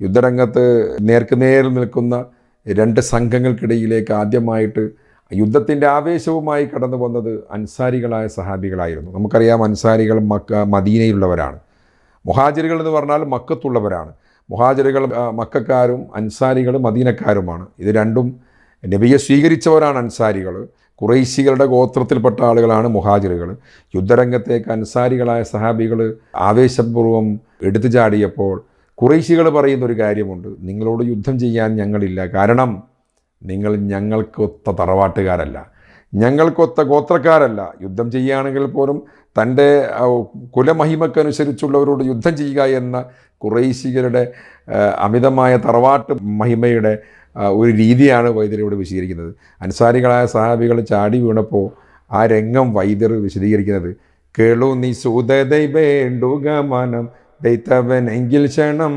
യുദ്ധരംഗത്ത് നേർക്കുനേർ നിൽക്കുന്ന രണ്ട് സംഘങ്ങൾക്കിടയിലേക്ക് ആദ്യമായിട്ട് യുദ്ധത്തിൻ്റെ ആവേശവുമായി കടന്നു വന്നത് അൻസാരികളായ സഹാബികളായിരുന്നു. നമുക്കറിയാം, അൻസാരികൾ മദീനയിലുള്ളവരാണ്. മുഹാജിറുകൾ എന്ന് പറഞ്ഞാൽ മക്കത്തുള്ളവരാണ്. മുഹാജിറുകൾ മക്കക്കാരും അൻസാരികൾ മദീനക്കാരുമാണ്. ഇത് രണ്ടും നബിയെ സ്വീകരിച്ചവരാണ് അൻസാരികൾ. ഖുറൈശികളുടെ ഗോത്രത്തിൽപ്പെട്ട ആളുകളാണ് മുഹാജിറുകൾ. യുദ്ധരംഗത്തേക്ക് അൻസാരികളായ സഹാബികൾ ആവേശപൂർവ്വം എടുത്തു ചാടിയപ്പോൾ ഖുറൈശികൾ പറയുന്നൊരു കാര്യമുണ്ട്: നിങ്ങളോട് യുദ്ധം ചെയ്യാൻ ഞങ്ങളില്ല. കാരണം നിങ്ങൾ ഞങ്ങൾക്കൊത്ത തറവാട്ടുകാരല്ല, ഞങ്ങൾക്കൊത്ത ഗോത്രക്കാരല്ല. യുദ്ധം ചെയ്യുകയാണെങ്കിൽ പോലും തൻ്റെ കുലമഹിമക്കനുസരിച്ചുള്ളവരോട് യുദ്ധം ചെയ്യുക എന്ന ഖുറൈശികളുടെ അമിതമായ തറവാട്ട് മഹിമയുടെ ഒരു രീതിയാണ് വൈദ്യർ ഇവിടെ വിശദീകരിക്കുന്നത്. അൻസാരികളായ സഹാബികൾ ചാടി വീണപ്പോൾ ആ രംഗം വൈദ്യർ വിശദീകരിക്കുന്നത്: കേളു നീ സൂതൈ വേണ്ടുക മനം ദൈത്തവനെങ്കിൽ ക്ഷണം